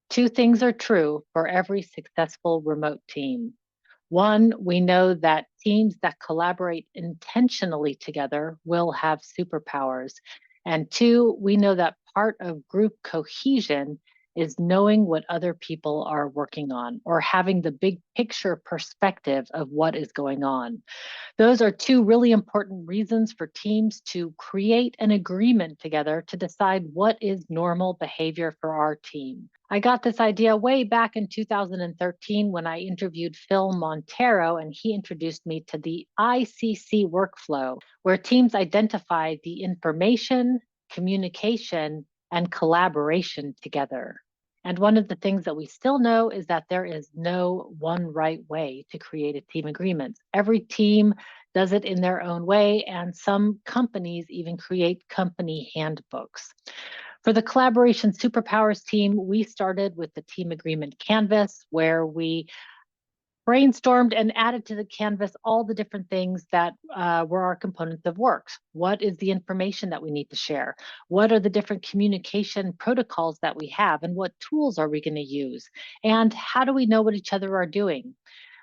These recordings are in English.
Two things are true for every successful remote team. One, we know that teams that collaborate intentionally together will have superpowers. And two, we know that part of group cohesion is knowing what other people are working on or having the big picture perspective of what is going on. Those are two really important reasons for teams to create an agreement together to decide what is normal behavior for our team. I got this idea way back in 2013 when I interviewed Phil Montero, and he introduced me to the ICC workflow, where teams identify the information, communication, and collaboration together. And one of the things that we still know is that there is no one right way to create a team agreement. Every team does it in their own way, and some companies even create company handbooks. For the Collaboration Superpowers team, we started with the team agreement canvas, where we brainstormed and added to the canvas all the different things that were our components of work. What is the information that we need to share? What are the different communication protocols that we have? And what tools are we going to use? And how do we know what each other are doing?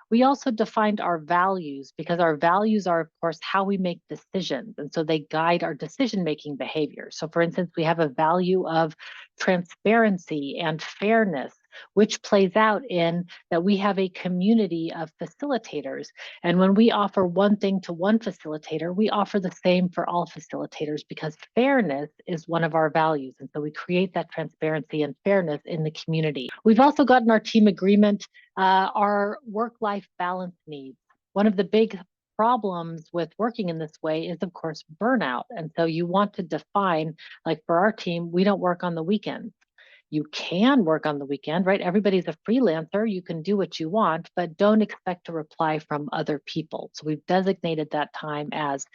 We also defined our values because our values are, of course, how we make decisions. And so they guide our decision making behavior. So, for instance, we have a value of transparency and fairness, which plays out in that we have a community of facilitators. And when we offer one thing to one facilitator, we offer the same for all facilitators because fairness is one of our values. And so we create that transparency and fairness in the community. We've also gotten our team agreement our work-life balance needs. One of the big problems with working in this way is, of course, burnout. And so you want to define, like for our team, we don't work on the weekends. You can work on the weekend, right? Everybody's a freelancer. You can do what you want, but don't expect to reply from other people. So we've designated that time as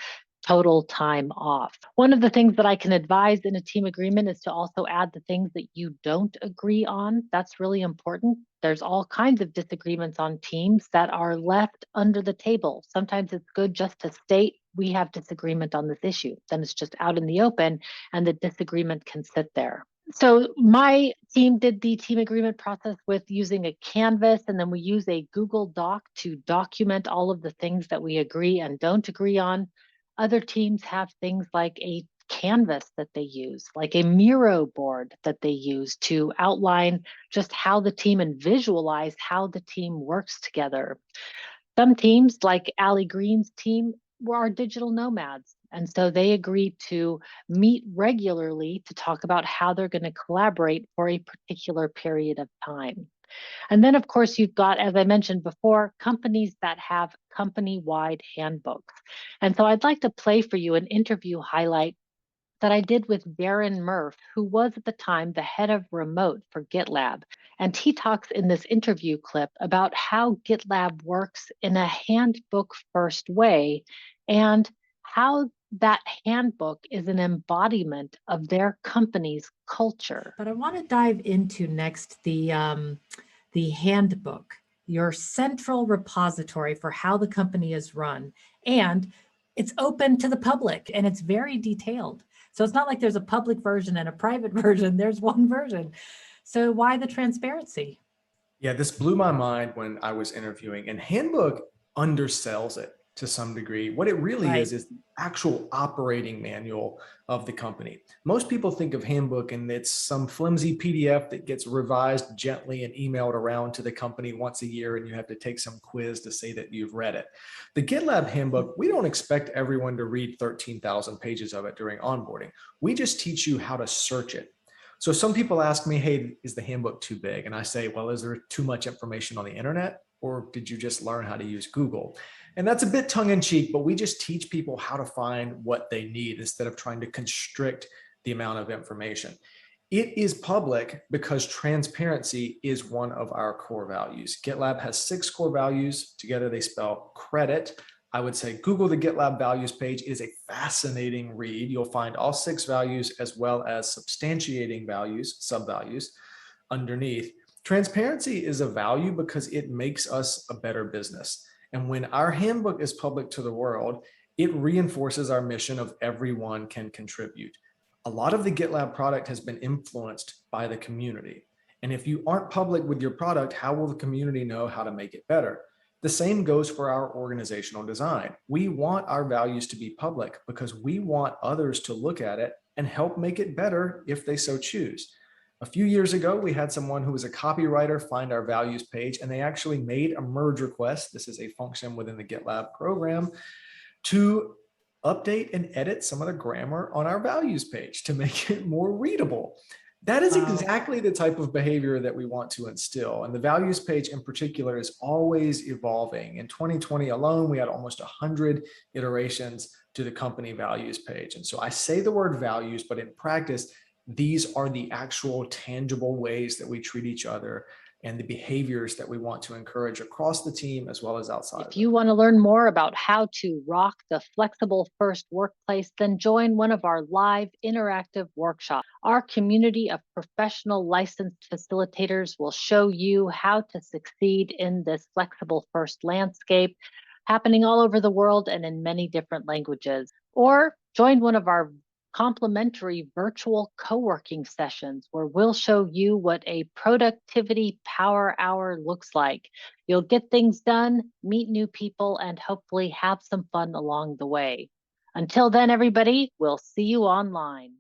total time off. One of the things that I can advise in a team agreement is to also add the things that you don't agree on. That's really important. There's all kinds of disagreements on teams that are left under the table. Sometimes it's good just to state we have disagreement on this issue. Then it's just out in the open and the disagreement can sit there. So my team did the team agreement process with using a canvas, and then we use a Google Doc to document all of the things that we agree and don't agree on. Other teams have things like a canvas that they use, like a Miro board that they use to outline just how the team and visualize how the team works together. Some teams, like Allie Green's team, are digital nomads. And so they agreed to meet regularly to talk about how they're going to collaborate for a particular period of time. And then, of course, you've got, as I mentioned before, companies that have company-wide handbooks. And so I'd like to play for you an interview highlight that I did with Darren Murph, who was at the time the head of remote for GitLab. And he talks in this interview clip about how GitLab works in a handbook first way and how that handbook is an embodiment of their company's culture. But I want to dive into next the handbook, your central repository for how the company is run. And it's open to the public and it's very detailed. So it's not like there's a public version and a private version, there's one version. So why the transparency? Yeah, this blew my mind when I was interviewing, and handbook undersells it to some degree. What it really Right. is the actual operating manual of the company. Most people think of handbook and it's some flimsy PDF that gets revised gently and emailed around to the company once a year, and you have to take some quiz to say that you've read it. The GitLab handbook, we don't expect everyone to read 13,000 pages of it during onboarding. We just teach you how to search it. So some people ask me, hey, is the handbook too big? And I say, well, is there too much information on the internet? Or did you just learn how to use Google? And that's a bit tongue in cheek, but we just teach people how to find what they need instead of trying to constrict the amount of information. It is public because transparency is one of our core values. GitLab has 6 core values. Together they spell credit. I would say Google the GitLab values page. It is a fascinating read. You'll find all 6 values as well as substantiating values, sub-values underneath. Transparency is a value because it makes us a better business. And when our handbook is public to the world, it reinforces our mission of everyone can contribute. A lot of the GitLab product has been influenced by the community. And if you aren't public with your product, how will the community know how to make it better? The same goes for our organizational design. We want our values to be public because we want others to look at it and help make it better if they so choose. A few years ago, we had someone who was a copywriter find our values page, and they actually made a merge request. This is a function within the GitLab program to update and edit some of the grammar on our values page to make it more readable. That is exactly the type of behavior that we want to instill. And the values page in particular is always evolving. In 2020 alone, we had almost 100 iterations to the company values page. And so I say the word values, but in practice, these are the actual tangible ways that we treat each other and the behaviors that we want to encourage across the team as well as outside. If you want to learn more about how to rock the flexible first workplace, then join one of our live interactive workshops. Our community of professional licensed facilitators will show you how to succeed in this flexible first landscape, happening all over the world and in many different languages. Or join one of our complimentary virtual co-working sessions where we'll show you what a productivity power hour looks like. You'll get things done, meet new people, and hopefully have some fun along the way. Until then, everybody, we'll see you online.